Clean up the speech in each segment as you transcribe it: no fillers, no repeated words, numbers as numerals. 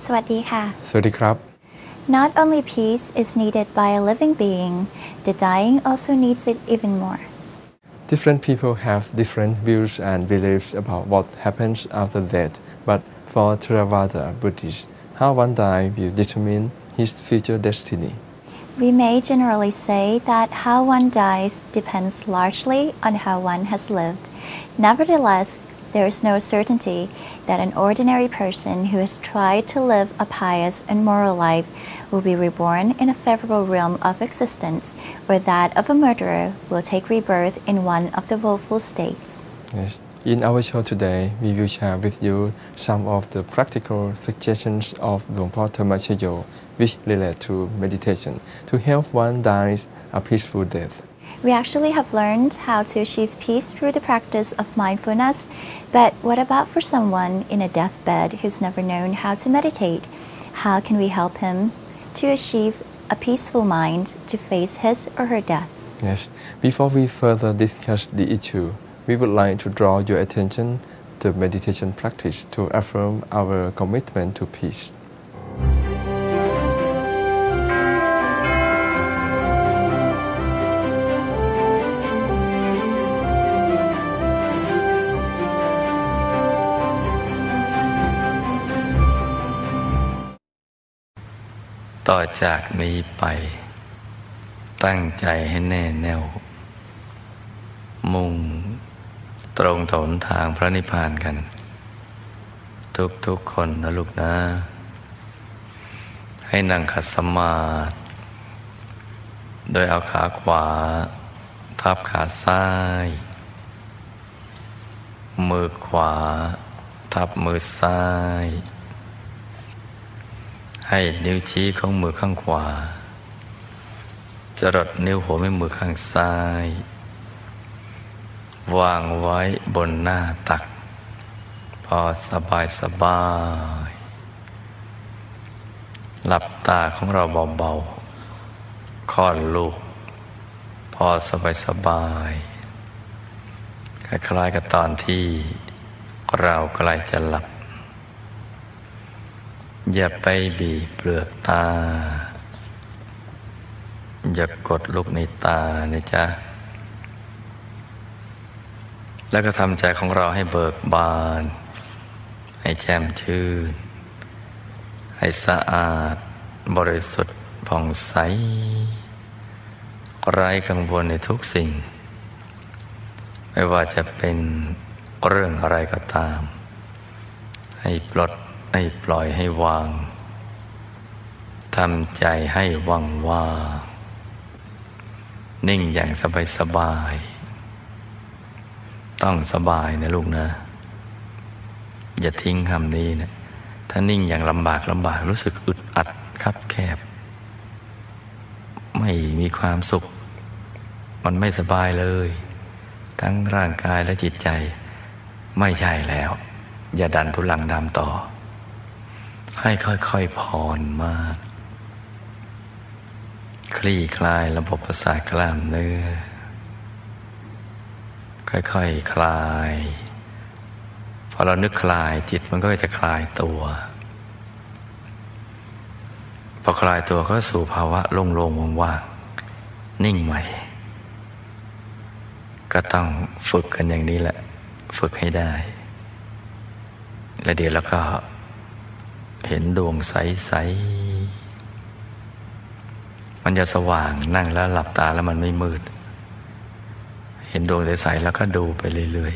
สวัสดีค่ะ สวัสดีครับ Not only peace is needed by a living being, the dying also needs it even more. Different people have different views and beliefs about what happens after death, but for Theravada Buddhists, how one dies will determine his future destiny. We may generally say that how one dies depends largely on how one has lived. Nevertheless, there is no certainty that an ordinary person who has tried to live a pious and moral life will be reborn in a favorable realm of existence, or that of a murderer will take rebirth in one of the woeful states. Yes. In our show today, we will share with you some of the practical suggestions of Luangpo Dhammakaya which relate to meditation to help one die a peaceful death. We actually have learned how to achieve peace through the practice of mindfulness, but what about for someone in a deathbed who's never known how to meditate? How can we help him to achieve a peaceful mind to face his or her death? Yes. Before we further discuss the issue, we would like to draw your attention to meditation practice to affirm our commitment to peace.ต่อจากนี้ไปตั้งใจให้แน่แน่วมุ่งตรงถนทางพระนิพพานกันทุกคนนะลูกนะให้นั่งขัดสมาธิโดยเอาขาขวาทับขาซ้ายมือขวาทับมือซ้ายให้นิ้วชี้ของมือข้างขวาจรดนิ้วหัวแม่มือข้างซ้ายวางไว้บนหน้าตักพอสบายหลับตาของเราเบาๆคลอดลูกพอสบายคล้ายๆกับตอนที่เราใกล้จะหลับอย่าไปบีบเปลือกตาอย่ากดลูกในตานะจ๊ะแล้วก็ทำใจของเราให้เบิกบานให้แจ่มชื่นให้สะอาดบริสุทธิ์ผ่องใสไร้กังวลในทุกสิ่งไม่ว่าจะเป็นเรื่องอะไรก็ตามให้ปลดให้ปล่อยให้วางทำใจให้ว่างๆนิ่งอย่างสบายต้องสบายนะลูกนะอย่าทิ้งคำนี้นะถ้านิ่งอย่างลำบากรู้สึกอึดอัดคับแคบไม่มีความสุขมันไม่สบายเลยทั้งร่างกายและจิตใจไม่ใช่แล้วอย่าดันทุลังดามต่อให้ค่อยๆผ่อนมากคลี่คลายระบบประสาทกล้ามเนื้อค่อยๆคลายพอเรานึกคลายจิตมันก็จะคลายตัวพอคลายตัวก็สู่ภาวะโล่งๆว่างๆนิ่งใหม่ก็ต้องฝึกกันอย่างนี้แหละฝึกให้ได้แล้วเดี๋ยวเราก็เห็นดวงใสๆมันจะสว่างนั่งแล้วหลับตาแล้วมันไม่มืดเห็นดวงใสๆแล้วก็ดูไปเรื่อย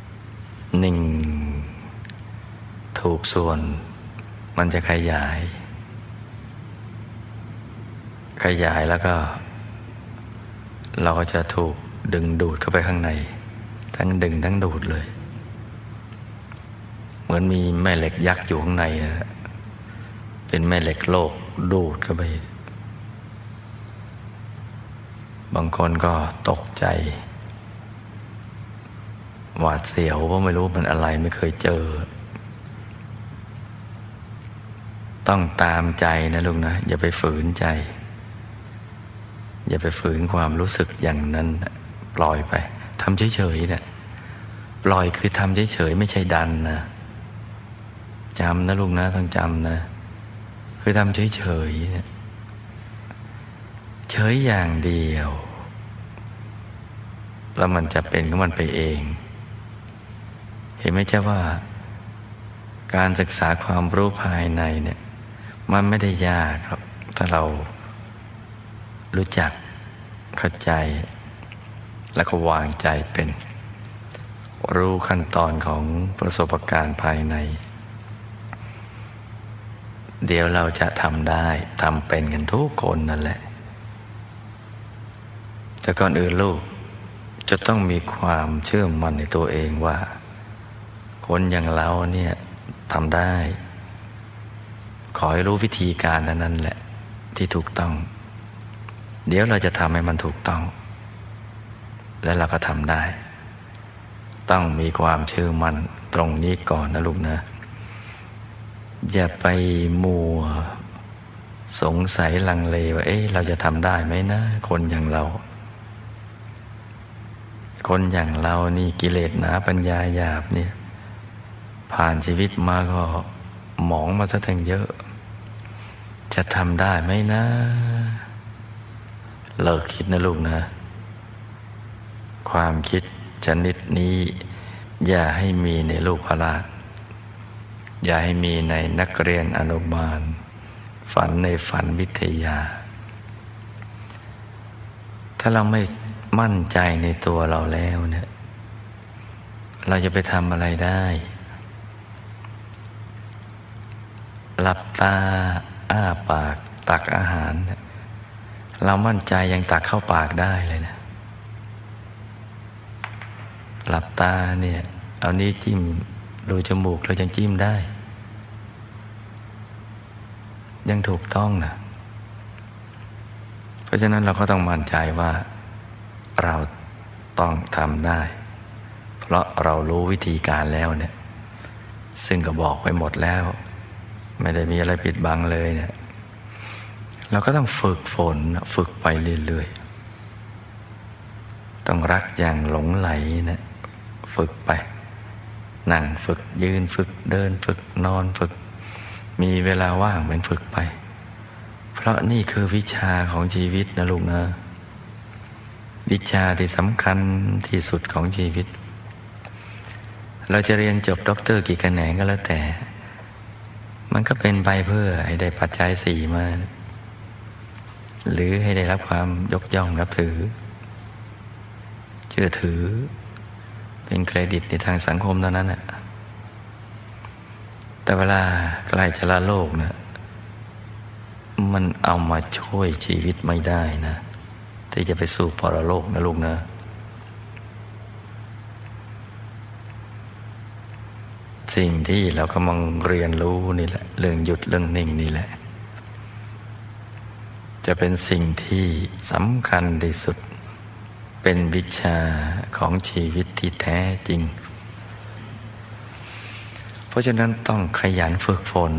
ๆนิ่งถูกส่วนมันจะขยายแล้วก็เราก็จะถูกดึงดูดเข้าไปข้างในทั้งดึงทั้งดูดเลยเหมือนมีแม่เหล็กยักษ์อยู่ข้างในนะเป็นแม่เหล็กโลกดูดเข้าไปบางคนก็ตกใจหวาดเสียวเพราะไม่รู้มันอะไรไม่เคยเจอต้องตามใจนะลูกนะอย่าไปฝืนใจอย่าไปฝืนความรู้สึกอย่างนั้นปล่อยไปทำเฉยๆนะปล่อยคือทำเฉยๆไม่ใช่ดันนะ จำนะลูกนะต้องจำนะคือทำเฉยๆเนี่ยเฉยอย่างเดียวแล้วมันจะเป็นของมันไปเองเห็นไหมเจ้าว่าการศึกษาความรู้ภายในเนี่ยมันไม่ได้ยากครับถ้าเรารู้จักเข้าใจแล้วก็วางใจเป็นรู้ขั้นตอนของประสบการณ์ภายในเดี๋ยวเราจะทำได้ทำเป็นกันทุกคนนั่นแหละแต่ก่อนอื่นลูกจะต้องมีความเชื่อมั่นในตัวเองว่าคนอย่างเราเนี่ยทำได้ขอให้รู้วิธีการนั้นแหละที่ถูกต้องเดี๋ยวเราจะทำให้มันถูกต้องและเราก็ทำได้ต้องมีความเชื่อมั่นตรงนี้ก่อนนะลูกนะอย่าไปมัวสงสัยลังเลว่าเราจะทำได้ไหมนะคนอย่างเราคนอย่างเรานี่กิเลสหนาปัญญาหยาบเนี่ยผ่านชีวิตมาก็หมองมาซะทั้งเยอะจะทำได้ไหมนะเลิกคิดนะลูกนะความคิดชนิดนี้อย่าให้มีในลูกพระราชอย่าให้มีในนักเรียนอนุบาลฝันในฝันวิทยาถ้าเราไม่มั่นใจในตัวเราแล้วเนี่ยเราจะไปทำอะไรได้หลับตาอ้าปากตักอาหารเรามั่นใจยังตักเข้าปากได้เลยนะหลับตาเนี่ยเอานี้จิ้มรูจมูกเรายังจิ้มได้ยังถูกต้องนะเพราะฉะนั้นเราก็ต้องมั่นใจว่าเราต้องทำได้เพราะเรารู้วิธีการแล้วเนี่ยซึ่งก็บอกไปหมดแล้วไม่ได้มีอะไรปิดบังเลยเนี่ยเราก็ต้องฝึกฝนฝึกไปเรื่อยๆต้องรักอย่างหลงไหลนะฝึกไปนั่งฝึกยืนฝึกเดินฝึกนอนฝึกมีเวลาว่างเป็นฝึกไปเพราะนี่คือวิชาของชีวิตนะลูกนะวิชาที่สำคัญที่สุดของชีวิตเราจะเรียนจบด็อกเตอร์กี่คะแนนก็แล้วแต่มันก็เป็นไปเพื่อให้ได้ปัจจัยสี่มาหรือให้ได้รับความยกย่องนับถือเชื่อถือเป็นเครดิตในทางสังคมเท่านั้นแหละแต่เวลาใกล้จะละโลกนะมันเอามาช่วยชีวิตไม่ได้นะที่จะไปสู่ปรโลกนะลูกนะสิ่งที่เรากำลังเรียนรู้นี่แหละเรื่องหยุดเรื่องนิ่งนี่แหละจะเป็นสิ่งที่สำคัญที่สุดเป็นวิชาของชีวิตที่แท้จริงเพราะฉะนั้นต้องขยันฝึกฝน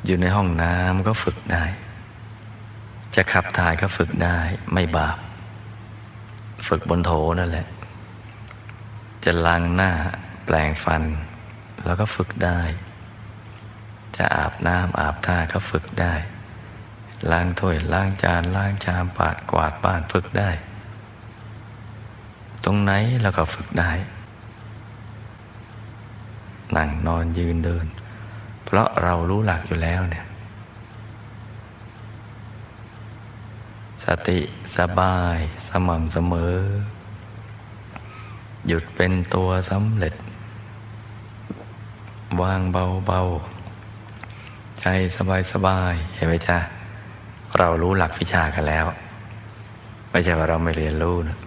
อยู่ในห้องน้ำก็ฝึกได้จะขับถ่ายก็ฝึกได้ไม่บาปฝึกบนโถนั่นแหละจะล้างหน้าแปรงฟันแล้วก็ฝึกได้จะอาบน้ำอาบท่าก็ฝึกได้ล้างถ้วยล้างจานล้างชามปาดกวาดบ้านฝึกได้ตรงไหนเราก็ฝึกได้นั่งนอนยืนเดินเพราะเรารู้หลักอยู่แล้วเนี่ยสติสบายสม่ำเสมอหยุดเป็นตัวสำเร็จวางเบาๆใจสบายๆเห็นไหมจ๊ะเรารู้หลักวิชากันแล้วไม่ใช่ว่าเราไม่เรียนรู้นะ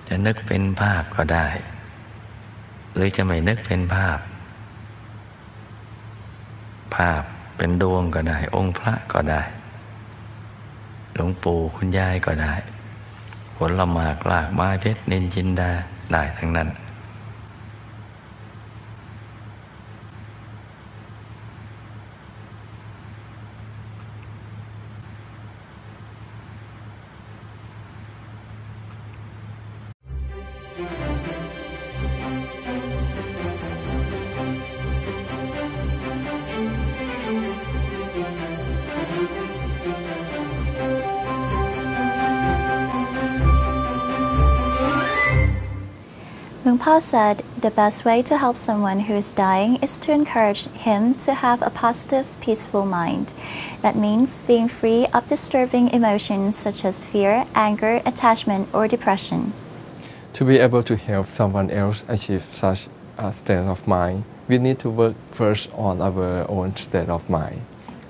จะนึกเป็นภาพก็ได้หรือจะไม่นึกเป็นภาพเป็นดวงก็ได้องค์พระก็ได้หลวงปู่คุณยายก็ได้ผลหมากรากไม้เพชรนินจินดาได้ทั้งนั้น Pa said the best way to help someone who is dying is to encourage him to have a positive, peaceful mind. That means being free of disturbing emotions such as fear, anger, attachment, or depression. To be able to help someone else achieve such a state of mind, we need to work first on our own state of mind,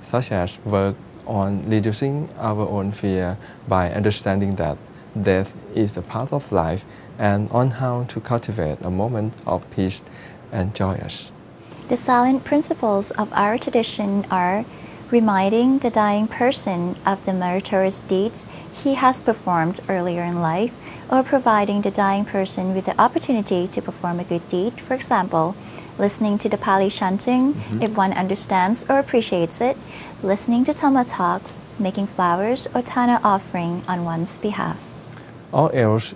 such as work on reducing our own fear by understanding that death is a part of life and on how to cultivate a moment of peace and joyous. The silent principles of our tradition are reminding the dying person of the meritorious deeds he has performed earlier in life, or providing the dying person with the opportunity to perform a good deed. For example, listening to the Pali chanting if one understands or appreciates it, listening to Dhamma talks, making flowers or Thana offering on one's behalf. Or else,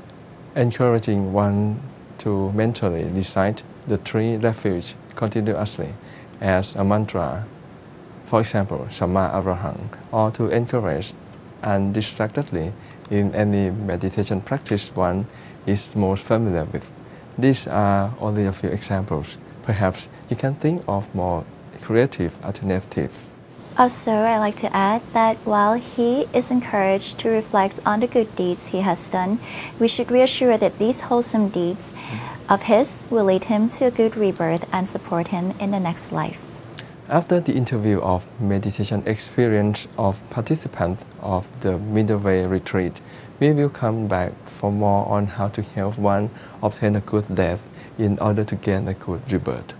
encouraging one to mentally recite the three refuge continuously as a mantra, for example, Samma Arahang, or to encourage undistractedly in any meditation practice one is most familiar with. These are only a few examples. Perhaps you can think of more creative alternatives. Also, I'd like to add that while he is encouraged to reflect on the good deeds he has done, we should reassure that these wholesome deeds of his will lead him to a good rebirth and support him in the next life. After the interview of meditation experience of participants of the Middle Way retreat, we will come back for more on how to help one obtain a good death in order to gain a good rebirth.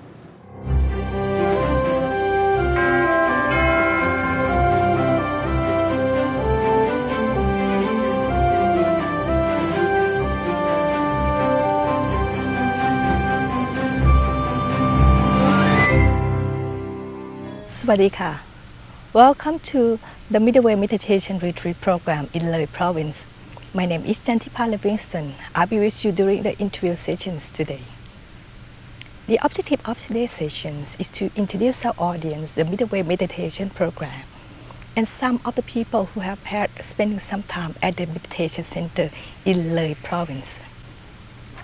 Swadika. Welcome to the Middle Way Meditation Retreat Program in Leh Province. My name is Chantipa Livingston. I'll be with you during the interview sessions today. The objective of today's sessions is to introduce our audience to the Middle Way Meditation Program and some of the people who have had spending some time at the meditation center in Leh Province.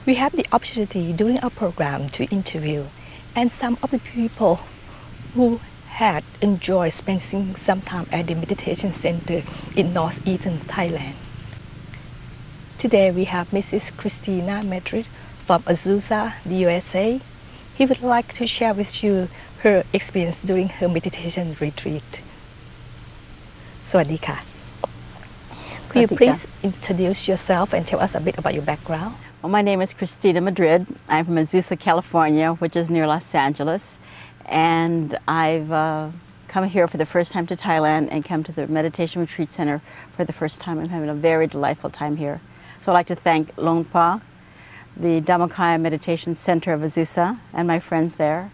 We have the opportunity during our program to interview and some of the people who had enjoyed spending some time at the meditation center in northeastern Thailand. Today we have Mrs. Christina Madrid from Azusa, the USA. He would like to share with you her experience during her meditation retreat. Swadika. Could you please introduce yourself and tell us a bit about your background? Well, my name is Christina Madrid. I'm from Azusa, California, which is near Los Angeles. And I've come here for the first time to Thailand and come to the Meditation Retreat Center for the first time. I'm having a very delightful time here. So I'd like to thank Longpa, the Dhammakaya Meditation Center of Azusa, and my friends there,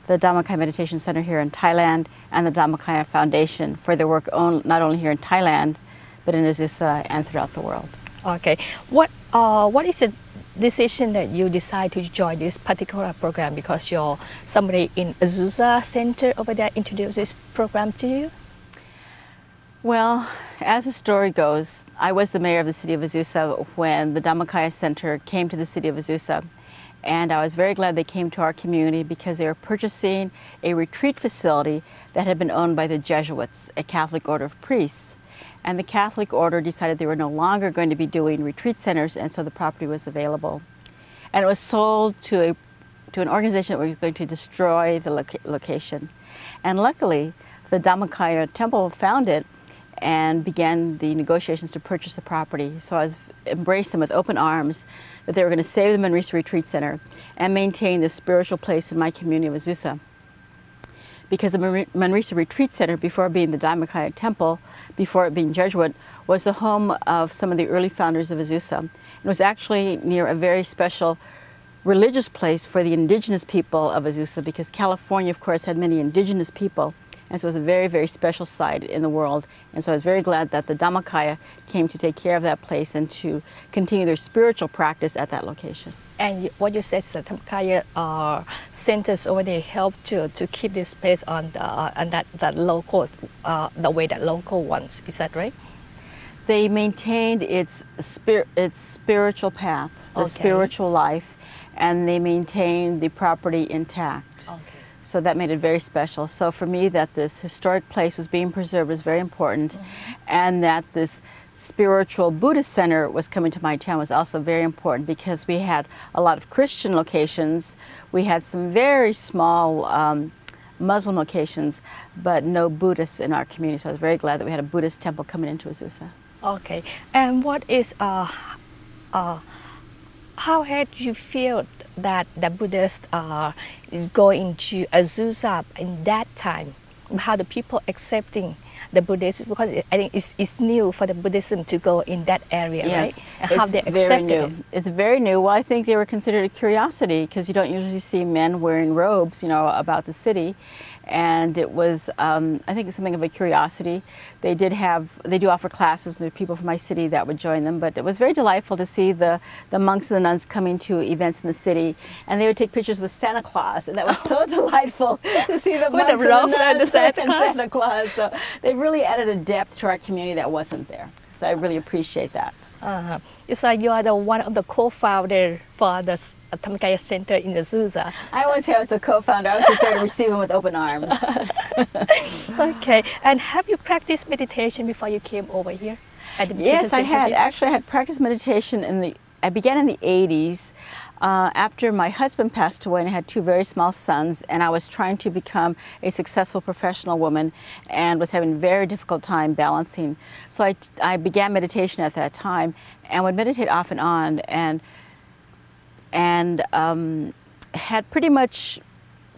the Dhammakaya Meditation Center here in Thailand, and the Dhammakaya Foundation for their work not only here in Thailand, but in Azusa and throughout the world. Okay. What is the decision that you decide to join this particular program? Because you're somebody in Azusa Center over there introduced this program to you? Well, as the story goes, I was the mayor of the city of Azusa when the Dhammakaya Center came to the city of Azusa. And I was very glad they came to our community because they were purchasing a retreat facility that had been owned by the Jesuits, a Catholic order of priests. And the Catholic order decided they were no longer going to be doing retreat centers, and so the property was available. And it was sold to an organization that was going to destroy the location. And luckily, the Dhammakaya temple found it and began the negotiations to purchase the property. So I embraced them with open arms that they were going to save the Manresa Retreat Center and maintain the spiritual place in my community of Azusa. Because the Manresa Retreat Center, before being the Dhammakaya temple, before it being Jesuit, was the home of some of the early founders of Azusa. It was actually near a very special religious place for the indigenous people of Azusa, because California, of course, had many indigenous people. And so it was a very, very special site in the world. And so I was very glad that the Dhammakaya came to take care of that place and to continue their spiritual practice at that location. And what you said is that Dhammakaya centers over there help to keep this place on that local, the way that local wants. Is that right? They maintained its spiritual path, the spiritual life, and they maintained the property intact. Okay. So that made it very special. So for me, that this historic place was being preserved was very important, and that this spiritual Buddhist center was coming to my town was also very important, because we had a lot of Christian locations. We had some very small Muslim locations, but no Buddhists in our community. So I was very glad that we had a Buddhist temple coming into Azusa. Okay. And what is how had you feel that the Buddhists are going to Azusa in that time? How the people accepting the Buddhists, because I think it's new for the Buddhism to go in that area, Yes, right? And how they accepted it. It's very new. Well, I think they were considered a curiosity, because you don't usually see men wearing robes, you know, about the city. And it was, I think it's something of a curiosity. They do offer classes. There are people from my city that would join them, but it was very delightful to see the monks and the nuns coming to events in the city, and they would take pictures with Santa Claus, and that was so delightful to see the monks and the nuns and Santa Claus. So they really added a depth to our community that wasn't there. So I really appreciate that. It's like you are one of the co-founder for the Dhammakaya Center in Azusa. I wouldn't say I was a co-founder. I was just there to receive them with open arms. Okay. And have you practiced meditation before you came over here? At the Yes, I had. here? Actually, I had practiced meditation I began in the 80s. After my husband passed away, and I had two very small sons, and I was trying to become a successful professional woman and was having a very difficult time balancing. So I began meditation at that time, and would meditate off and on, and had pretty much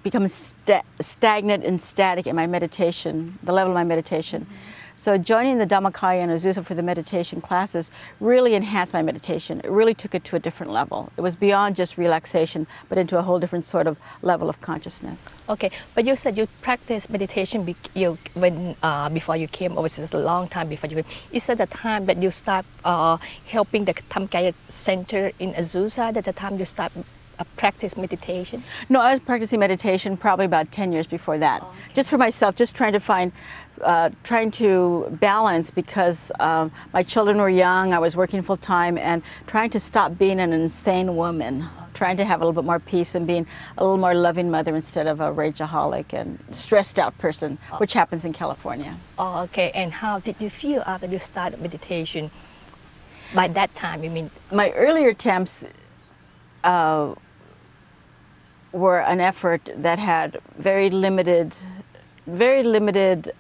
become stagnant and static in my meditation, the level of my meditation. So joining the Dhammakaya and Azusa for the meditation classes really enhanced my meditation. It really took it to a different level. It was beyond just relaxation, but into a whole different sort of level of consciousness. Okay, but you said you practiced meditation before you came over, which is a long time before you came. Is that the time that you start helping the Dhammakaya Center in Azusa? That the time you start practice meditation? No, I was practicing meditation probably about 10 years before that. Okay. Just for myself, just trying to balance, because my children were young, I was working full time, and trying to stop being an insane woman, trying to have a little bit more peace and being a little more loving mother instead of a rageaholic and stressed out person, which happens in California. Oh, okay. And how did you feel after you started meditation? By that time, you mean? My earlier attempts were an effort that had very limited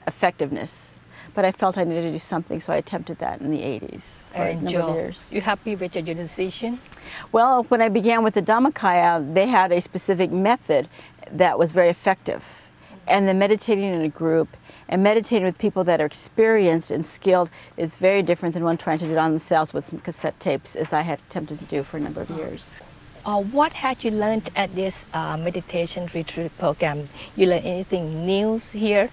effectiveness, but I felt I needed to do something, so I attempted that in the 80s for a number of years. You happy with your decision? Well, when I began with the Dhammakaya, they had a specific method that was very effective, and then meditating in a group and meditating with people that are experienced and skilled is very different than one trying to do it on themselves with some cassette tapes, as I had attempted to do for a number of years. What had you learned at this meditation retreat program? You learned anything new here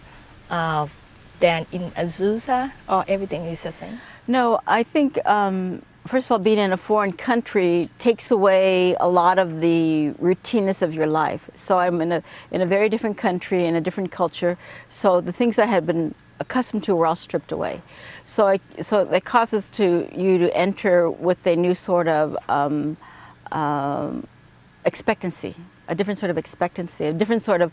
than in Azusa, or everything is the same? No, I think, first of all, being in a foreign country takes away a lot of the routineness of your life. So I'm in a very different country, in a different culture, so the things I had been accustomed to were all stripped away. So that causes you to enter with a new sort of expectancy, a different sort of expectancy, a different sort of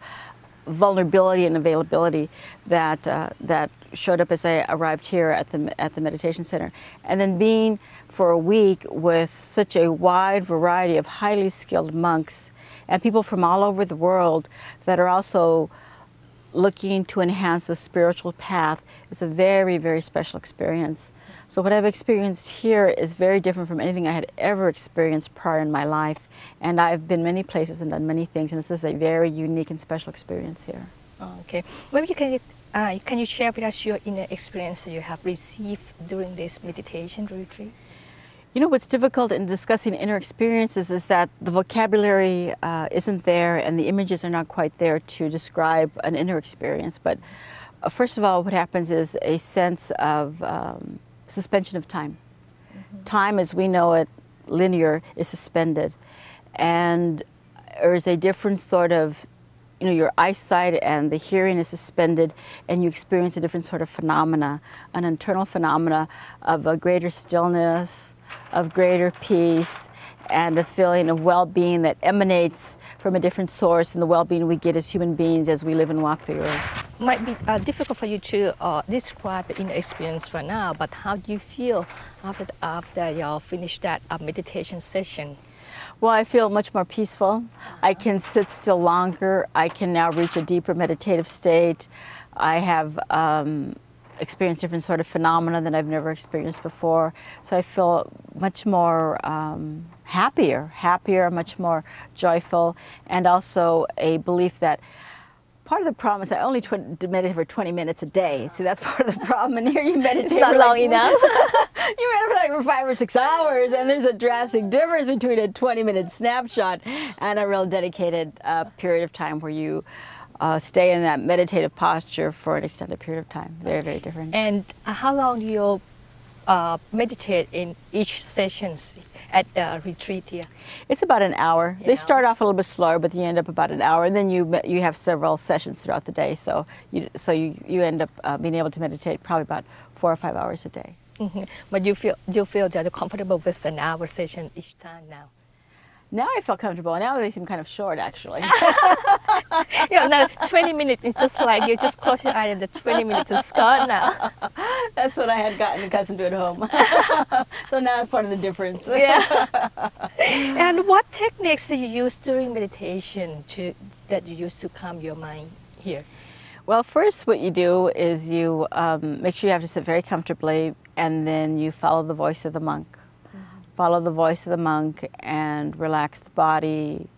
vulnerability and availability that showed up as I arrived here at the meditation center. And then being for a week with such a wide variety of highly skilled monks and people from all over the world that are also looking to enhance the spiritual path is a very, very special experience. So what I've experienced here is very different from anything I had ever experienced prior in my life. And I've been many places and done many things, and this is a very unique and special experience here. Okay. Maybe can you share with us your inner experience that you have received during this meditation retreat? You know, what's difficult in discussing inner experiences is that the vocabulary isn't there and the images are not quite there to describe an inner experience. But first of all, what happens is a sense of suspension of time. Time as we know it, linear, is suspended. And there's a different sort of, your eyesight and the hearing is suspended, and you experience a different sort of phenomena, an internal phenomena of a greater stillness, of greater peace and a feeling of well-being that emanates from a different source than the well-being we get as human beings as we live and walk the earth. Might be difficult for you to describe the inner experience for now, but how do you feel after you finish that meditation session? Well, I feel much more peaceful. I can sit still longer. I can now reach a deeper meditative state. I have experienced different sort of phenomena that I've never experienced before. So I feel much more happier, much more joyful, and also a belief that part of the problem is I only meditate for 20 minutes a day. See, that's part of the problem. And here you meditate. It's not long enough. You meditate for 5 or 6 hours, and there's a drastic difference between a 20-minute snapshot and a real dedicated period of time where you stay in that meditative posture for an extended period of time. Very, very different. And how long do you meditate in each sessions at the retreat here? It's about an hour. They start off a little bit slower, but you end up about an hour, and then you have several sessions throughout the day. So you end up being able to meditate probably about 4 or 5 hours a day. Mm-hmm. But you feel that you're comfortable with an hour session each time now? Now I feel comfortable. Now they seem kind of short, actually. Yeah, now 20 minutes, it's just like you just close your eye and the 20 minutes is gone now. That's what I had gotten accustomed to at home. So now it's part of the difference. Yeah. And what techniques do you use during meditation that you use to calm your mind here? Well, first what you do is you make sure you have to sit very comfortably, and then you follow the voice of the monk. Follow the voice of the monk and relax the body.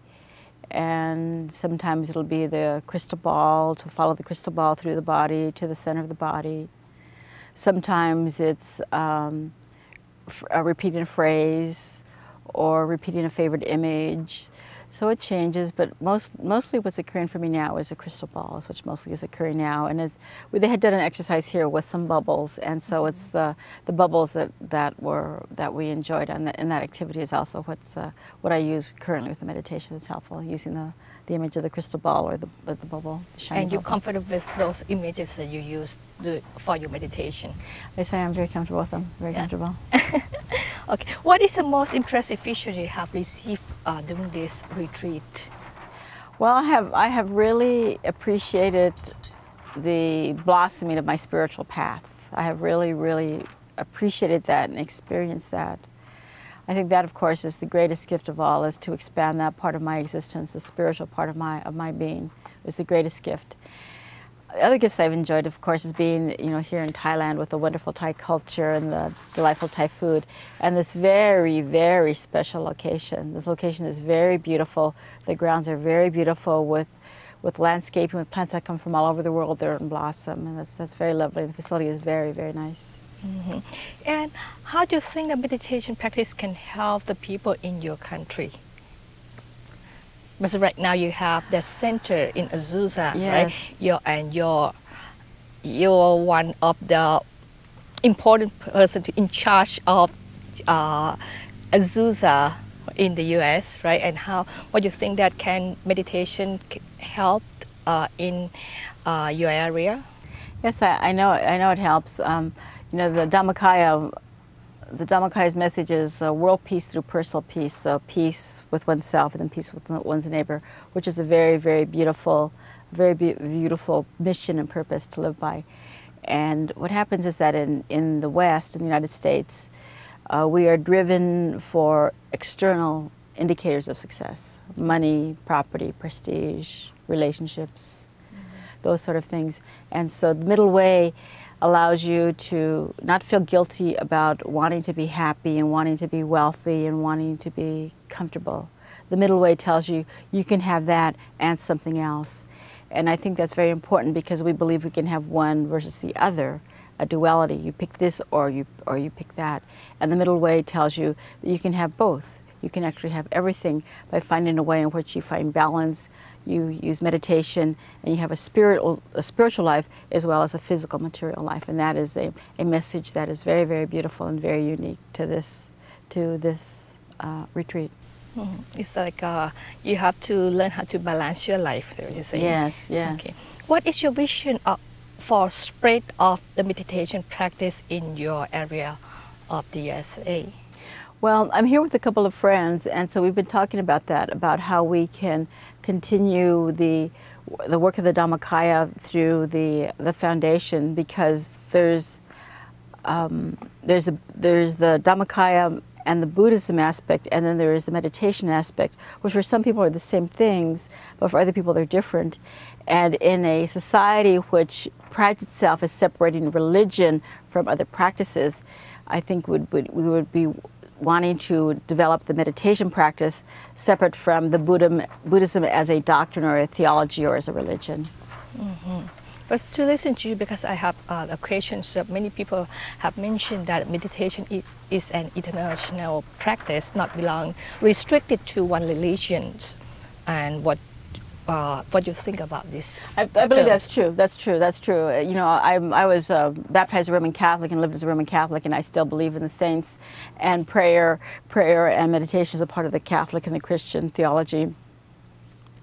And sometimes it'll be the crystal ball, to follow the crystal ball through the body to the center of the body. Sometimes it's repeating a phrase or repeating a favorite image. So it changes, but mostly what's occurring for me now is a crystal ball, which mostly is occurring now. And they had done an exercise here with some bubbles, and so it's the bubbles that we enjoyed in that activity is also what I use currently with the meditation that's helpful, using the image of the crystal ball or the bubble. The shiny and you're bubble. comfortable with those images that you use for your meditation? I say I'm very comfortable with them, very comfortable. Okay. What is the most impressive feature you have received during this retreat? Well, I have really appreciated the blossoming of my spiritual path. I have really, really appreciated that and experienced that. I think that, of course, is the greatest gift of all, is to expand that part of my existence, the spiritual part of my being. Is the greatest gift. The other gifts I've enjoyed, of course, is being, here in Thailand with the wonderful Thai culture and the delightful Thai food, and this very, very special location. This location is very beautiful. The grounds are very beautiful with landscaping, with plants that come from all over the world. They're in blossom, and that's very lovely. The facility is very, very nice. Mm-hmm. And how do you think the meditation practice can help the people in your country? Because right now you have the center in Azusa, right? You're one of the important person in charge of Azusa in the U.S., right? And what you think that meditation help in your area? Yes, I know it helps. The Dhammakaya's message is world peace through personal peace. So peace with oneself and then peace with one's neighbor, which is a very, very beautiful, beautiful mission and purpose to live by. And what happens is that in the West, in the United States, we are driven for external indicators of success: money, property, prestige, relationships, those sort of things. And so the middle way allows you to not feel guilty about wanting to be happy and wanting to be wealthy and wanting to be comfortable. The middle way tells you you can have that and something else. And I think that's very important because we believe we can have one versus the other, a duality. You pick this or you pick that. And the middle way tells you that you can have both. You can actually have everything by finding a way in which you find balance. You use meditation, and you have a spiritual life as well as a physical, material life, and that is a message that is very, very beautiful and very unique to this retreat. Mm-hmm. It's like you have to learn how to balance your life. You say. Yes. Okay. What is your vision for spread of the meditation practice in your area of the USA? Well, I'm here with a couple of friends, and so we've been talking about that, about how we can continue the work of the Dhammakaya through the foundation, because there's the Dhammakaya and the Buddhism aspect, and then there is the meditation aspect, which for some people are the same things, but for other people they're different. And in a society which prides itself as separating religion from other practices, I think we would be wanting to develop the meditation practice separate from the Buddhism as a doctrine or a theology or as a religion. Mm-hmm. But to listen to you, because I have a question, so many people have mentioned that meditation is an international practice, not restricted to one religion. And what you think about this? I believe that's true. That's true. That's true. You know, I was baptized a Roman Catholic and lived as a Roman Catholic, and I still believe in the saints, and prayer and meditation is a part of the Catholic and the Christian theology.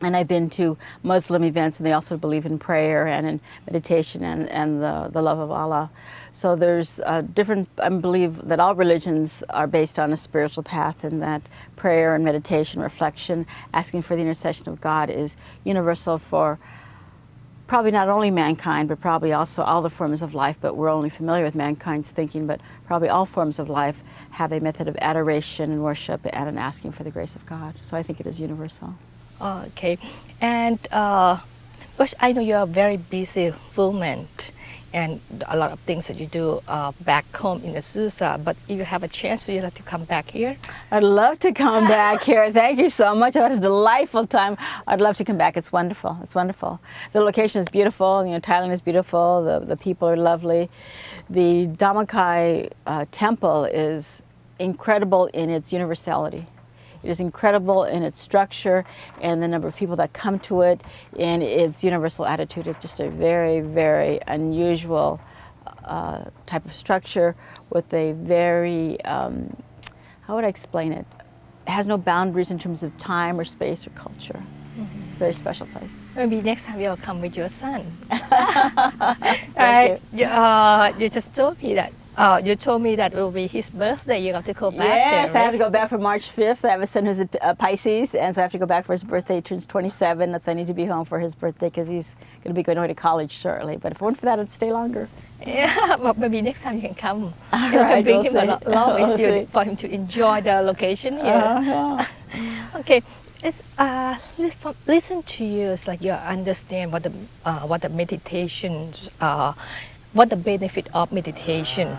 And I've been to Muslim events, and they also believe in prayer and in meditation and the love of Allah. So there's different, I believe that all religions are based on a spiritual path, and that prayer and meditation, reflection, asking for the intercession of God is universal for probably not only mankind, but probably also all the forms of life. But we're only familiar with mankind's thinking, but probably all forms of life have a method of adoration and worship and an asking for the grace of God. So I think it is universal. Okay, and because I know you're a very busy woman, and a lot of things that you do back home in Azusa, but if you have a chance, would you like to come back here? I'd love to come back here. Thank you so much. It was a delightful time. I'd love to come back. It's wonderful. It's wonderful. The location is beautiful. You know, Thailand is beautiful. The people are lovely. The Dhammakaya temple is incredible in its universality. It is incredible in its structure and the number of people that come to it, and its universal attitude. It's just a very, very unusual type of structure with a very, how would I explain it? It has no boundaries in terms of time or space or culture. Mm-hmm. Very special place. Maybe next time you'll come with your son. Thank you. You just told me that. You told me that it will be his birthday. You have to go back there, Yes, right? I have to go back for March 5th. I have a son who's a Pisces, and so I have to go back for his birthday. He turns 27. That's I need to be home for his birthday because he's going to be going away to college shortly. But if it weren't for that, I'd stay longer. Yeah, but maybe next time you can come. All You right, can bring we'll him along We'll with you see. for him to enjoy the location here. Okay, let's listen to you. It's like you understand what the meditations are, what the benefit of meditation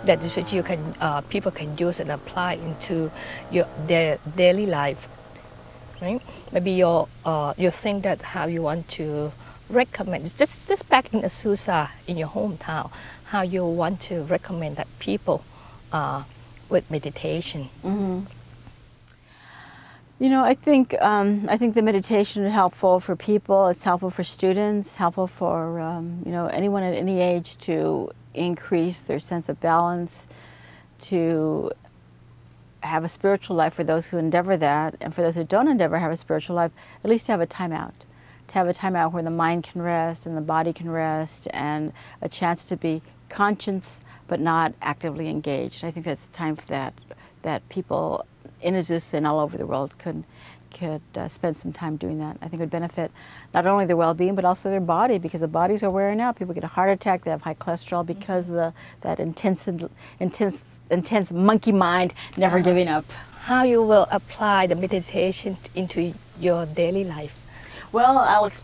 that is which you can people can use and apply into their daily life, right? Maybe you think that how you want to recommend just back in Azusa in your hometown, how you want to recommend that people with meditation. Mm-hmm. You know, I think the meditation is helpful for people. It's helpful for students. Helpful for you know, anyone at any age to increase their sense of balance, to have a spiritual life for those who endeavor that, and for those who don't endeavor have a spiritual life, at least to have a time out. To have a time out where the mind can rest and the body can rest, and a chance to be conscious but not actively engaged. I think that's time for that people in Azusa and all over the world could spend some time doing that. I think it would benefit not only their well-being but also their body, because the bodies are wearing out. People get a heart attack, they have high cholesterol because of that intense monkey mind never giving up. How you will apply the meditation into your daily life? Well,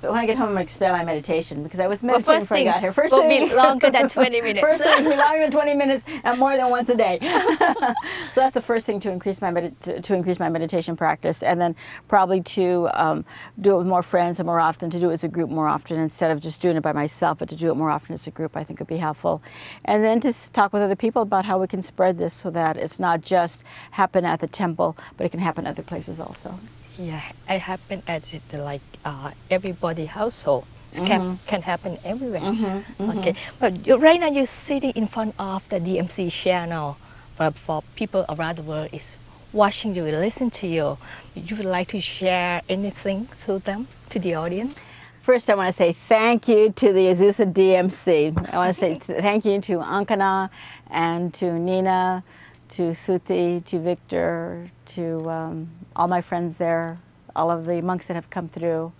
when I get home, I'll expand my meditation, because I was meditating before I got here. First thing will be longer than 20 minutes. First thing will be longer than 20 minutes and more than once a day. So that's the first thing to increase my meditation practice, and then probably to do it with more friends and more often, to do it as a group more often instead of just doing it by myself, but to do it more often as a group, I think would be helpful. And then to talk with other people about how we can spread this so that it's not just happen at the temple, but it can happen other places also. Yeah, it happen at like everybody household. It can happen everywhere. Okay, but right now you're sitting in front of the DMC channel for people around the world is watching you, listen to you. You would like to share anything to them, to the audience? First, I want to say thank you to the Azusa DMC. I want to say thank you to Ankana and to Nina, to Suti, to Victor, to all my friends there, all of the monks that have come through,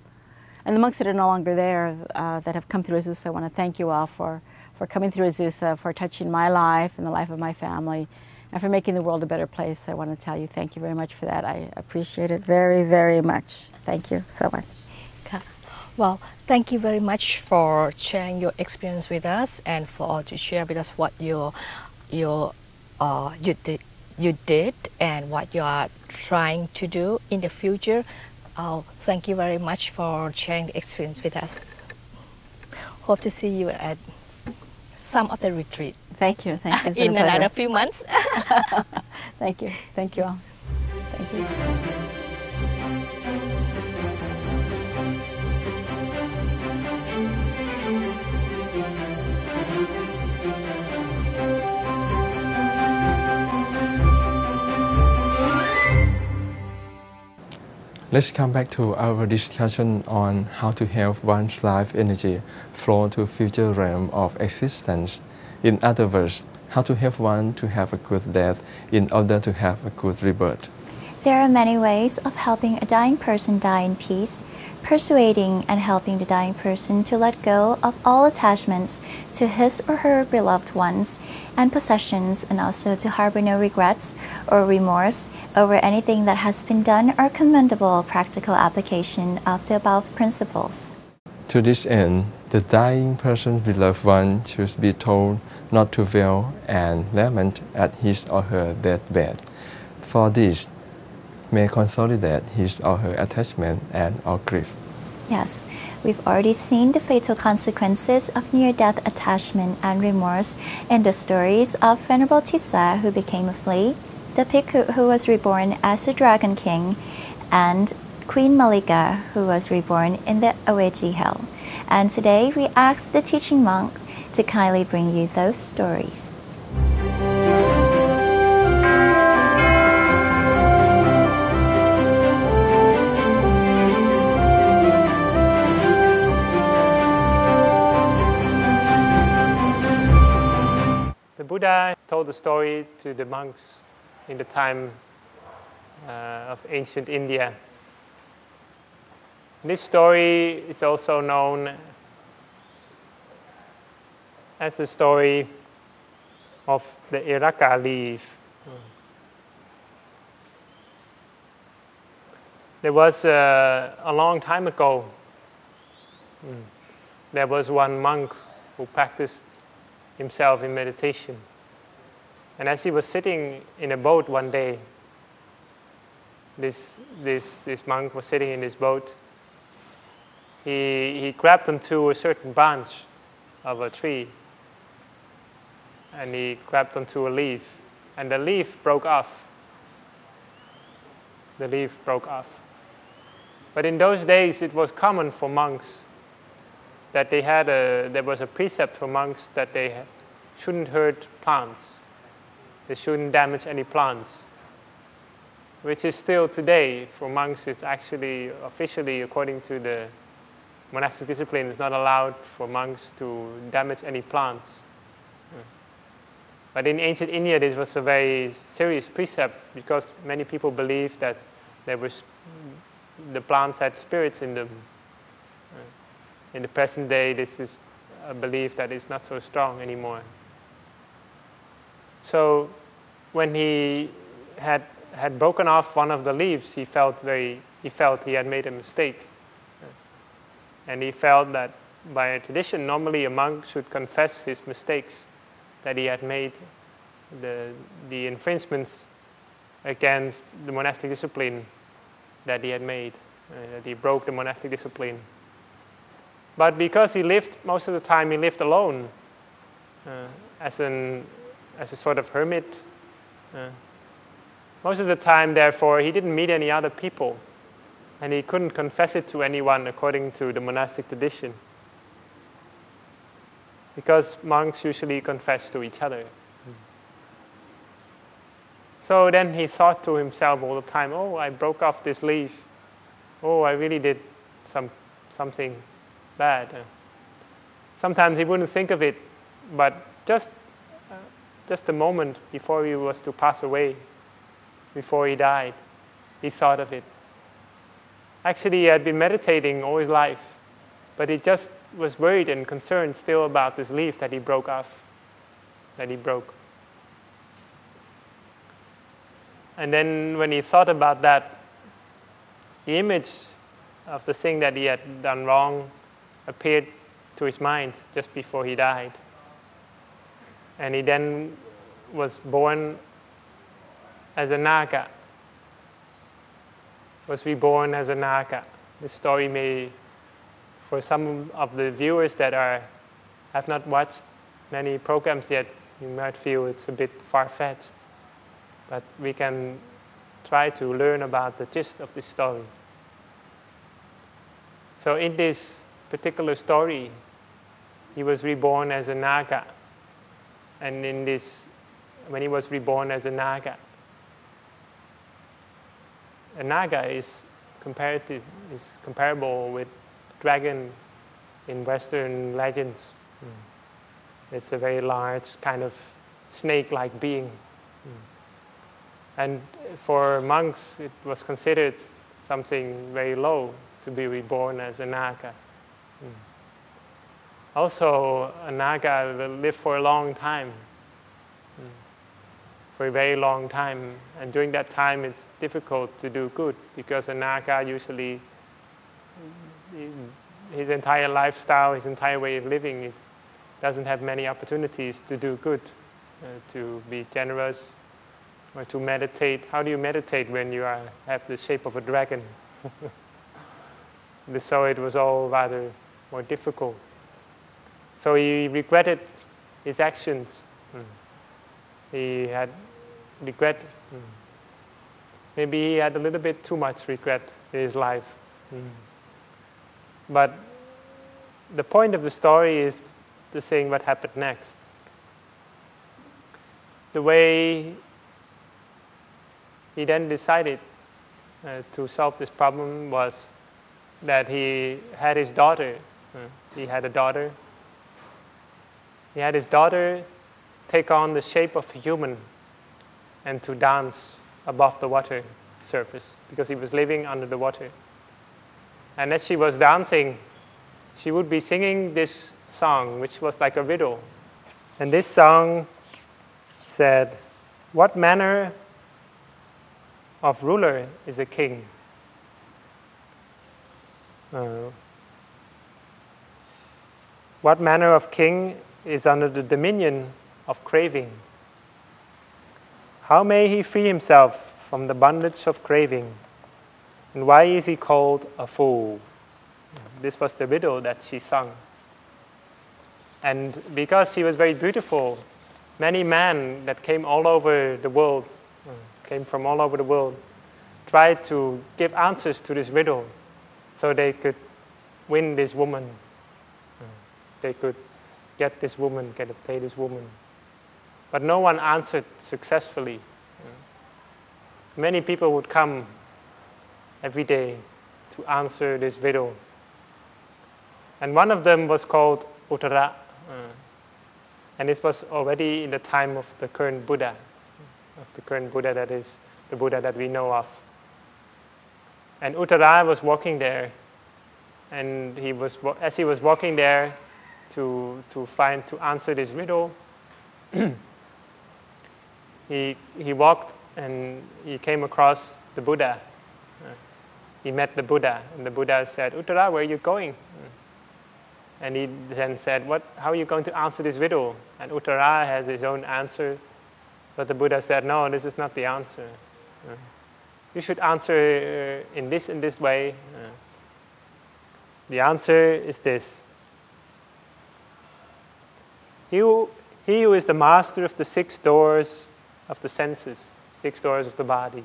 and the monks that are no longer there that have come through Azusa. I want to thank you all for coming through Azusa, for touching my life and the life of my family, and for making the world a better place. I want to tell you thank you very much for that. I appreciate it very, very much. Thank you so much. Well, thank you very much for sharing your experience with us and for to share with us what you did and what you are trying to do in the future. Thank you very much for sharing the experience with us. Hope to see you at some of the retreat. Thank you. Thank you. In another few months. Thank you. Thank you all. Thank you. Let's come back to our discussion on how to help one's life energy flow to future realm of existence. In other words, how to help one to have a good death in order to have a good rebirth. There are many ways of helping a dying person die in peace, persuading and helping the dying person to let go of all attachments to his or her beloved ones and possessions, and also to harbor no regrets or remorse over anything that has been done, or commendable practical application of the above principles. To this end, the dying person's beloved one should be told not to wail and lament at his or her deathbed. For this may consolidate his or her attachment and or grief. Yes, we've already seen the fatal consequences of near-death attachment and remorse in the stories of Venerable Tissa, who became a flea, the Bhikkhu who was reborn as a dragon king, and Queen Malika, who was reborn in the Aweji hell. And today we ask the teaching monk to kindly bring you those stories. The Buddha told the story to the monks in the time of ancient India. This story is also known as the story of the Iraka leaf. There was a long time ago, there was one monk who practiced himself in meditation. And as he was sitting in a boat one day, this monk was sitting in his boat. He grabbed onto a certain branch of a tree, and he grabbed onto a leaf, and the leaf broke off. The leaf broke off. But in those days, it was common for monks that there was a precept for monks that they shouldn't hurt plants. They shouldn't damage any plants, which is still today for monks. It's actually officially, according to the monastic discipline, it's not allowed for monks to damage any plants. But in ancient India, this was a very serious precept because many people believed that the plants had spirits in them. In the present day, this is a belief that is not so strong anymore. So when he had broken off one of the leaves, he felt he had made a mistake. And he felt that by a tradition, normally a monk should confess his mistakes, that he had made the infringements against the monastic discipline that he had made, that he broke the monastic discipline. But because he lived, most of the time he lived alone, as a sort of hermit. Most of the time, therefore, he didn't meet any other people, and he couldn't confess it to anyone according to the monastic tradition. Because monks usually confess to each other. So then he thought to himself all the time, oh, I broke off this leaf. Oh, I really did something bad. Sometimes he wouldn't think of it, but just just a moment before he was to pass away, before he died, he thought of it. Actually, he had been meditating all his life, but he just was worried and concerned still about this leaf that he broke off, that he broke. And then when he thought about that, the image of the thing that he had done wrong appeared to his mind just before he died. And he then was born as a naga, was reborn as a naga. This story may, for some of the viewers that have not watched many programs yet, you might feel it's a bit far-fetched. But we can try to learn about the gist of this story. So in this particular story, he was reborn as a naga. And when he was reborn as a naga is comparable with dragon in Western legends. It's a very large kind of snake-like being. And for monks, it was considered something very low to be reborn as a naga. Also, a naga will live for a long time, for a very long time. And during that time, it's difficult to do good because a naga usually, his entire lifestyle, his entire way of living, it doesn't have many opportunities to do good, to be generous, or to meditate. How do you meditate when you have the shape of a dragon? So it was all rather more difficult. So he regretted his actions. He had regret. Maybe he had a little bit too much regret in his life. But the point of the story is to saying what happened next. The way he then decided to solve this problem was that he had his daughter. He had a daughter. He had his daughter take on the shape of a human and to dance above the water surface because he was living under the water. And as she was dancing, she would be singing this song, which was like a riddle. And this song said, "What manner of ruler is a king? What manner of king is under the dominion of craving? How may he free himself from the bondage of craving? And why is he called a fool?" This was the riddle that she sung. And because she was very beautiful, many men that came all over the world, came from all over the world, tried to give answers to this riddle so they could win this woman. They could get this woman, pay this woman. But no one answered successfully. Many people would come every day to answer this riddle. And one of them was called Uttara. And this was already in the time of the current Buddha, that is the Buddha that we know of. And Uttara was walking there, and as he was walking there to answer this riddle, he walked and he came across the Buddha. He met the Buddha, and the Buddha said, "Uttara, where are you going?" And he then said, how are you going to answer this riddle? And Uttara has his own answer. But the Buddha said, no, this is not the answer. You should answer in this way. The answer is this. He who is the master of the 6 doors of the senses, 6 doors of the body.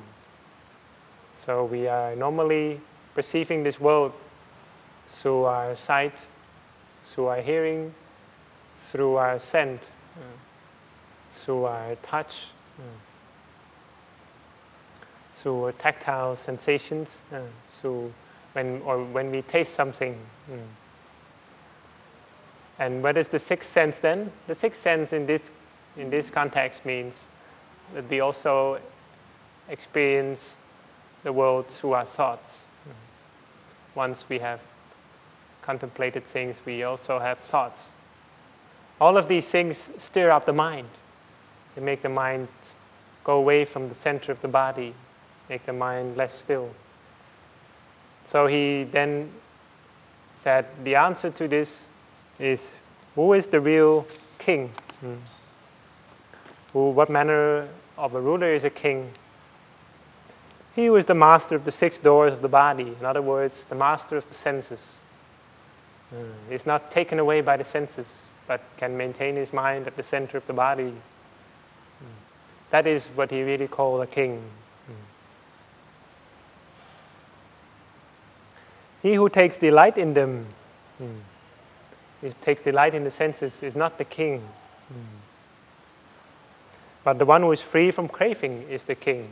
So we are normally perceiving this world through our sight, through our hearing, through our scent, through our touch, through our tactile sensations, through when we taste something. And what is the 6th sense then? The 6th sense in this in this context means that we also experience the world through our thoughts. Once we have contemplated things, we also have thoughts. All of these things stir up the mind. They make the mind go away from the center of the body, make the mind less still. So he then said, the answer to this is, who is the real king? What manner of a ruler is a king? He who is the master of the 6 doors of the body. In other words, the master of the senses. Is not taken away by the senses, but can maintain his mind at the center of the body. That is what he really called a king. He who takes delight in them, he takes delight in the senses, is not the king. But the one who is free from craving is the king.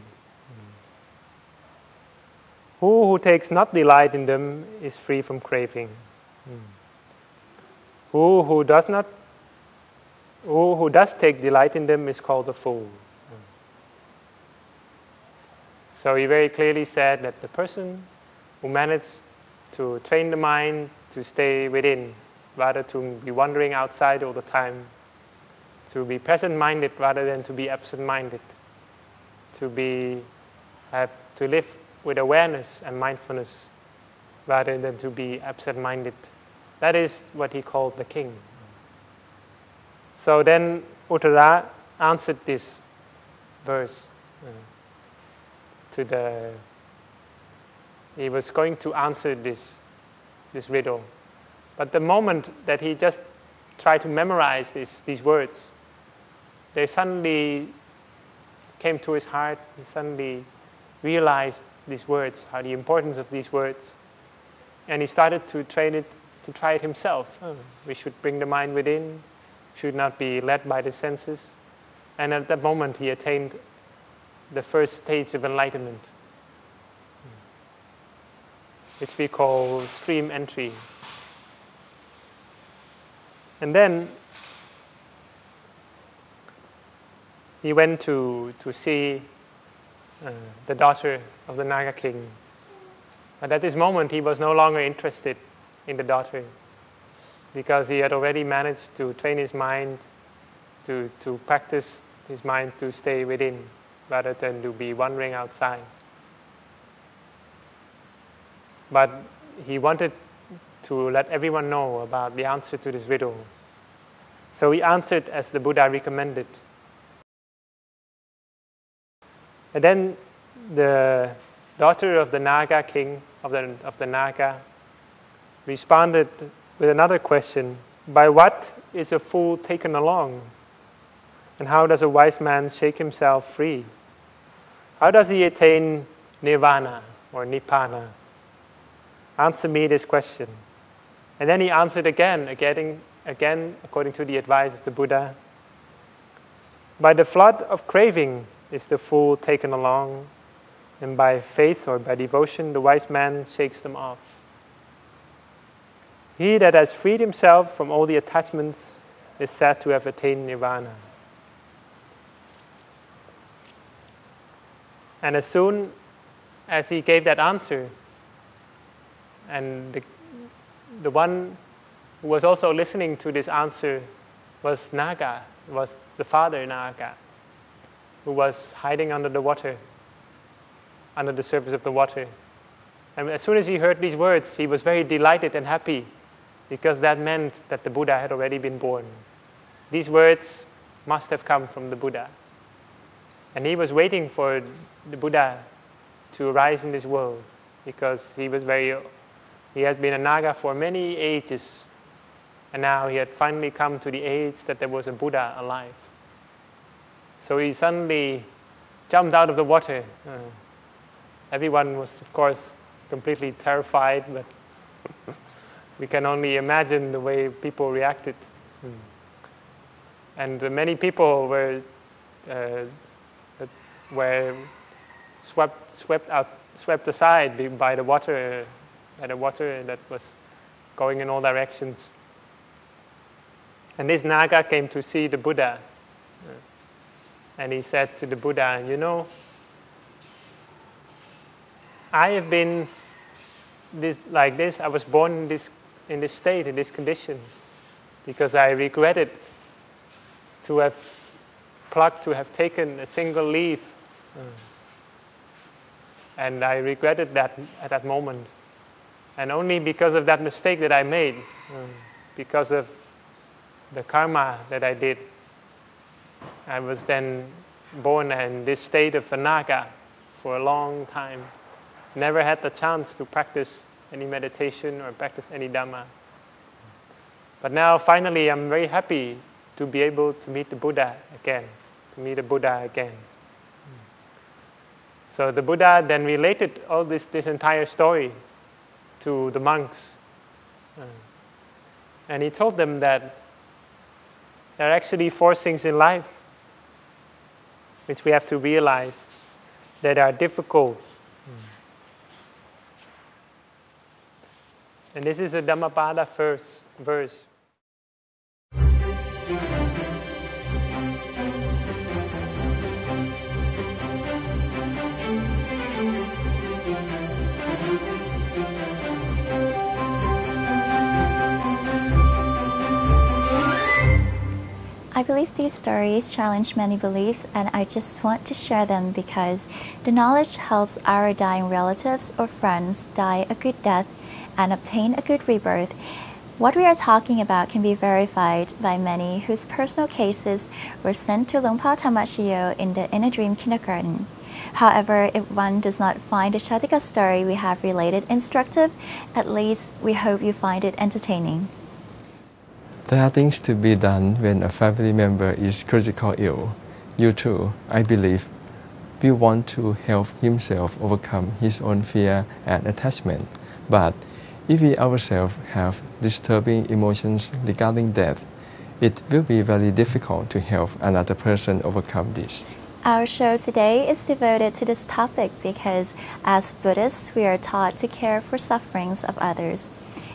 Who takes not delight in them is free from craving. Who does take delight in them is called a fool. So he very clearly said that the person who managed to train the mind to stay within, rather to be wandering outside all the time, to be present-minded rather than to be absent-minded, to live with awareness and mindfulness rather than to be absent-minded. That is what he called the king. So then Uttara answered this verse he was going to answer this riddle. But the moment that he just tried to memorize these words, they suddenly came to his heart. He suddenly realized these words, how the importance of these words. And he started to train it, to try it himself. We should bring the mind within, should not be led by the senses. And at that moment he attained the first stage of enlightenment, which we call stream entry. And then he went to see the daughter of the Naga king. But at this moment he was no longer interested in the daughter, because he had already managed to train his mind to practice his mind to stay within rather than to be wandering outside. But he wanted to let everyone know about the answer to this riddle. So he answered as the Buddha recommended. And then the daughter of the Naga king, of the Naga, responded with another question. By what is a fool taken along? And how does a wise man shake himself free? How does he attain Nirvana or Nibbana? Answer me this question. And then he answered again, according to the advice of the Buddha. By the flood of craving is the fool taken along, and by faith or by devotion the wise man shakes them off. He that has freed himself from all the attachments is said to have attained Nirvana. And as soon as he gave that answer, and the one who was also listening to this answer was Naga, was the father Naga, who was hiding under the water, under the surface of the water. And as soon as he heard these words, he was very delighted and happy, because that meant that the Buddha had already been born. These words must have come from the Buddha. And he was waiting for the Buddha to arise in this world, because he had been a Naga for many ages, and now he had finally come to the age that there was a Buddha alive. So he suddenly jumped out of the water. Everyone was, of course, completely terrified, but we can only imagine the way people reacted. And many people were swept aside by the water that was going in all directions. And this Naga came to see the Buddha, And he said to the Buddha, you know, I have been like this. I was born in this state, in this condition, because I regretted to have plucked, to have taken a single leaf. And I regretted that at that moment. And only because of that mistake that I made, because of the karma that I did, I was then born in this state of vanaga for a long time. Never had the chance to practice any meditation or practice any Dhamma. But now, finally, I'm very happy to be able to meet the Buddha again, So the Buddha then related all this entire story to the monks. And he told them that there are actually 4 things in life which we have to realize that are difficult. And this is the Dhammapada verse. I believe these stories challenge many beliefs, and I just want to share them because the knowledge helps our dying relatives or friends die a good death and obtain a good rebirth. What we are talking about can be verified by many whose personal cases were sent to Longpa Tamashiyo in the Inner Dream Kindergarten. However, if one does not find the Shatika story we have related instructive, at least we hope you find it entertaining. There are things to be done when a family member is critically ill. You too, I believe, will want to help himself overcome his own fear and attachment. But if we ourselves have disturbing emotions regarding death, it will be very difficult to help another person overcome this. Our show today is devoted to this topic because as Buddhists, we are taught to care for sufferings of others.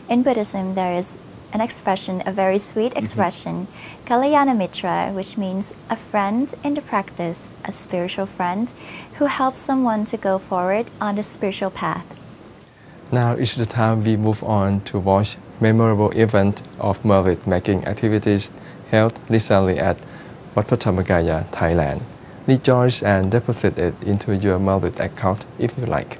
In Buddhism, there is an expression, a very sweet expression, Kalyana Mitra, which means a friend in the practice, a spiritual friend who helps someone to go forward on the spiritual path. Now is the time we move on to watch memorable event of merit making activities held recently at Wat Dhammakaya, Thailand. Rejoice and deposit it into your merit account if you like.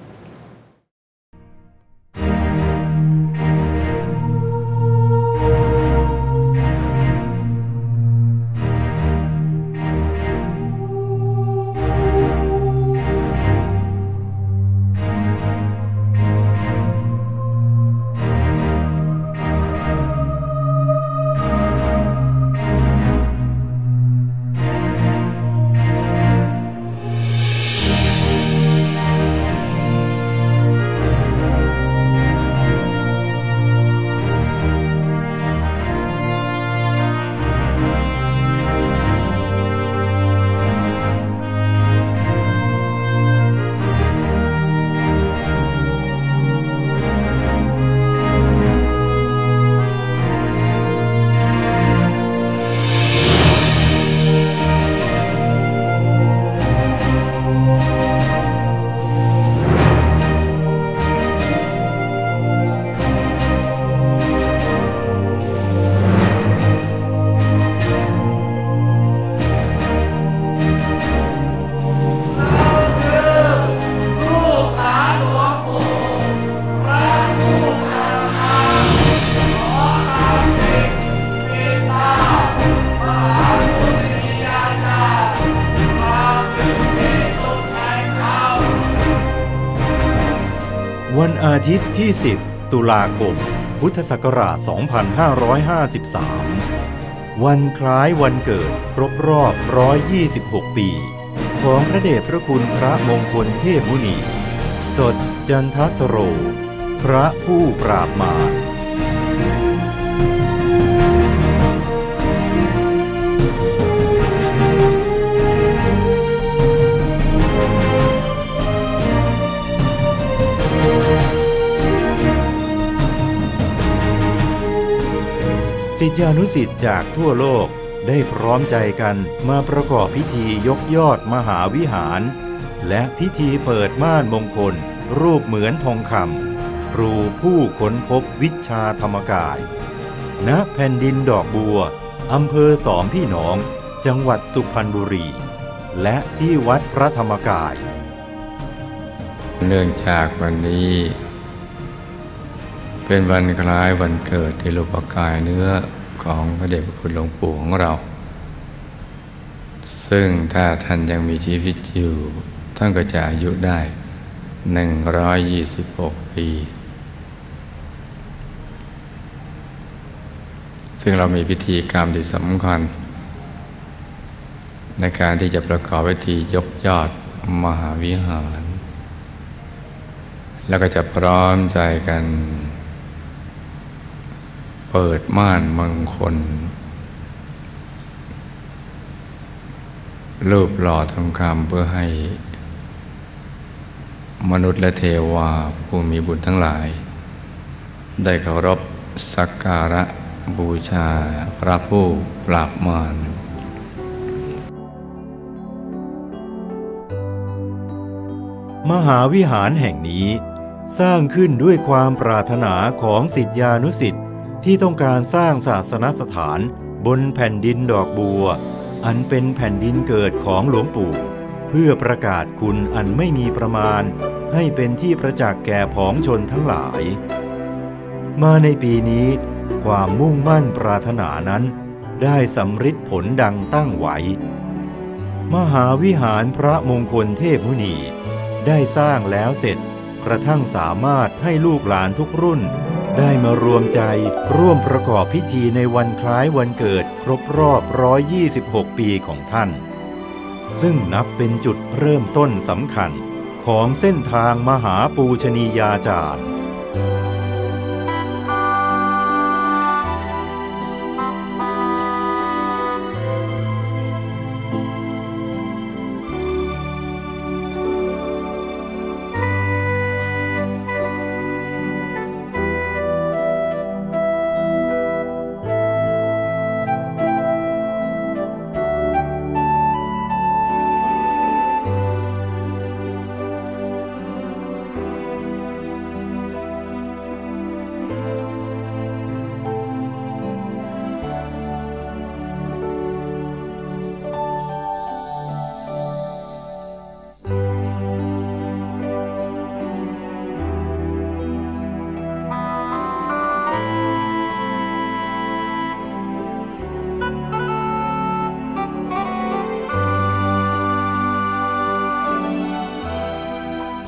วันอาทิตย์ที่ 10 ตุลาคม พุทธศักราช 2553 วันคล้ายวันเกิดครบรอบ 126 ปี ของพระเดชพระคุณพระมงคลเทพมุนี สดจันทสโร พระผู้ปราบมารศิษยานุศิษย์จากทั่วโลก ได้พร้อมใจกันมาประกอบพิธียกยอดมหาวิหารและพิธีเปิดม่านมงคลรูปเหมือนทองคำครูผู้ค้นพบวิชาธรรมกายณแผ่นดินดอกบัวอำเภอสองพี่น้องจังหวัดสุพรรณบุรีและที่วัดพระธรรมกายเนื่องจากวันนี้เป็นวันคล้ายวันเกิดที่รูปกายเนื้อของพระเดชพระคุณหลวงปู่ของเราซึ่งถ้าท่านยังมีชีวิตอยู่ท่านก็จะอายุได้126 ปีซึ่งเรามีพิธีกรรมที่สำคัญในการที่จะประกอบพิธียกยอดมหาวิหารแล้วก็จะพร้อมใจกันเปิดม่านมงคลรูปหล่อทองคำเพื่อให้มนุษย์และเทวาผู้มีบุญทั้งหลายได้เคารพสักการะบูชาพระผู้ปราบมารมหาวิหารแห่งนี้สร้างขึ้นด้วยความปรารถนาของศิษยานุศิษย์ที่ต้องการสร้างศาสนสถานบนแผ่นดินดอกบัวอันเป็นแผ่นดินเกิดของหลวงปู่เพื่อประกาศคุณอันไม่มีประมาณให้เป็นที่ประจักษ์แก่ผองชนทั้งหลายมาในปีนี้ความมุ่งมั่นปรารถนานั้นได้สำฤทธิ์ผลดังตั้งไว้มหาวิหารพระมงคลเทพมุนีได้สร้างแล้วเสร็จกระทั่งสามารถให้ลูกหลานทุกรุ่นได้มารวมใจร่วมประกอบพิธีในวันคล้ายวันเกิดครบรอบ126 ปีของท่านซึ่งนับเป็นจุดเริ่มต้นสำคัญของเส้นทางมหาปูชนียาจารย์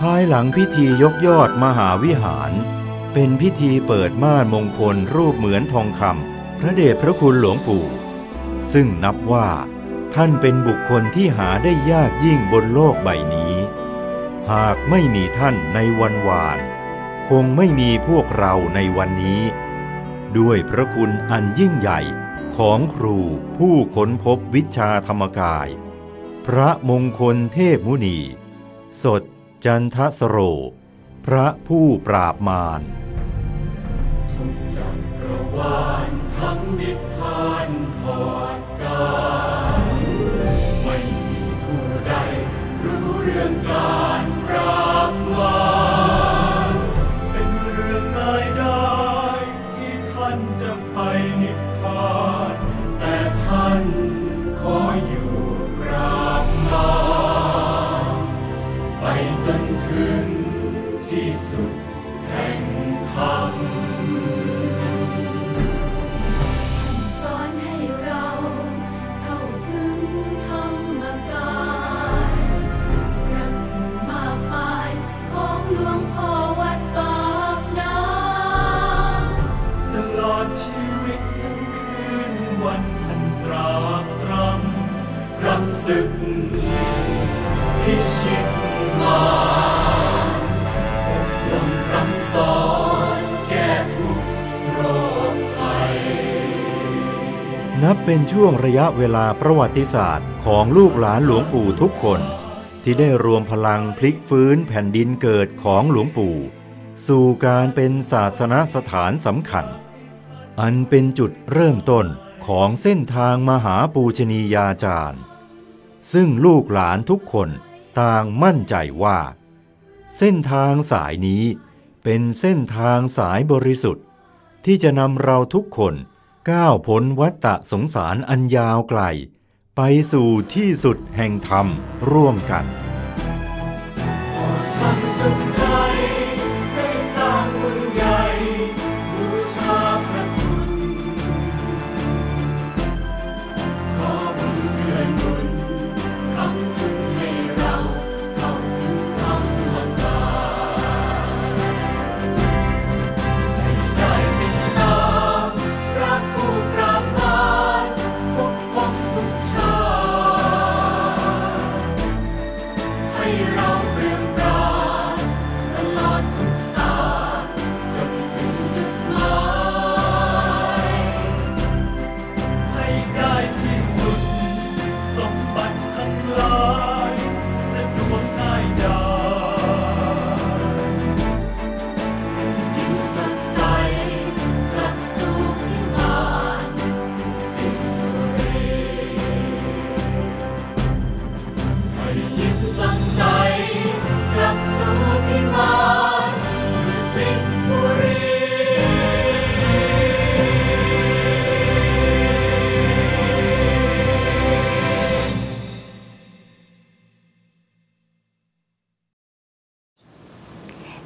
ภายหลังพิธียกยอดมหาวิหารเป็นพิธีเปิดม่านมงคลรูปเหมือนทองคำพระเดชพระคุณหลวงปู่ซึ่งนับว่าท่านเป็นบุคคลที่หาได้ยากยิ่งบนโลกใบนี้หากไม่มีท่านในวันวานคงไม่มีพวกเราในวันนี้ด้วยพระคุณอันยิ่งใหญ่ของครูผู้ค้นพบวิชาธรรมกายพระมงคลเทพมุนีสดจันทสโรพระผู้ปราบมารทุกจักรวาลทั้งนิพพานถอดกายไม่มีผู้ใดรู้เรื่องการปราบมารเป็นเรื่องง่ายได้ที่ท่านจะไปนิพพานแต่ท่านขออยู่ปราบมารไปจนถึงที่สุดแห่งธรรมสอนให้เราเข้าถึงธรรมกายพระคุณมากมายของหลวงพ่อวัดปากน้ำตลอดชีวิตทั้งคืนวันท่านตรากตรำรำศึกพิชิตมารอบรมรำสอนแก้ทุกโรคภัยนับเป็นช่วงระยะเวลาประวัติศาสตร์ของลูกหลานหลวงปู่ทุกคนที่ได้รวมพลังพลิกฟื้นแผ่นดินเกิดของหลวงปู่สู่การเป็นศาสนสถานสำคัญอันเป็นจุดเริ่มต้น ของเส้นทางมหาปูชนียาจารย์ซึ่งลูกหลานทุกคนต่างมั่นใจว่าเส้นทางสายนี้เป็นเส้นทางสายบริสุทธิ์ที่จะนำเราทุกคนก้าวพ้นวัฏฏะสงสารอันยาวไกลไปสู่ที่สุดแห่งธรรมร่วมกัน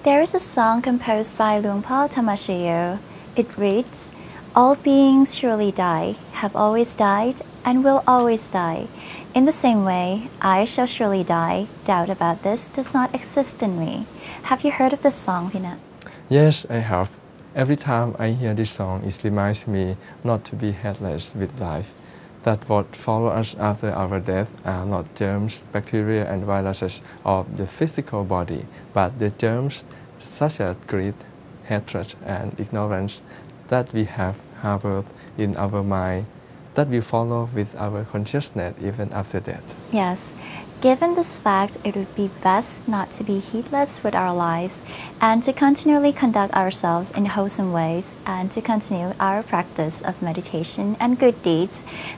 There is a song composed by Luangpo Dhammakaya. It reads, "All beings surely die, have always died, and will always die. In the same way, I shall surely die. Doubt about this does not exist in me." Have you heard of this song, Vinat? Yes, I have. Every time I hear this song, it reminds me not to be heedless with life, that what follows us after our death are not germs, bacteria, and viruses of the physical body, but the germs such as greed, hatred, and ignorance that we have harbored in our mind, that we follow with our consciousness even after death. Yes. Given this fact, it would be best not to be heedless with our lives and to continually conduct ourselves in wholesome ways and to continue our practice of meditation and good deeds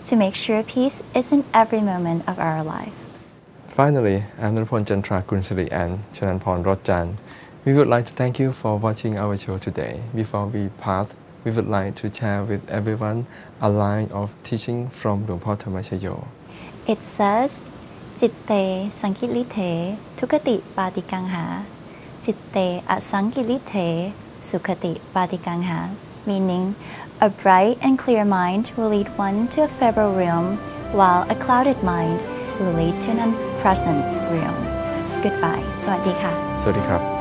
to make sure peace is in every moment of our lives. Finally, I'm Nirupon Chantra Kunsiri and Chananpon Rotjan. We would like to thank you for watching our show today. Before we part, we would like to share with everyone a line of teaching from Luangpo Dhammakaya. It says, "Citte sankilite tukati patikangha, citte asankilite sukhati patikangha," meaning a bright and clear mind will lead one to a favourable realm, while a clouded mind will lead to an unpleasant realm. Goodbye. สวัสดีค่ะ สวัสดีครับ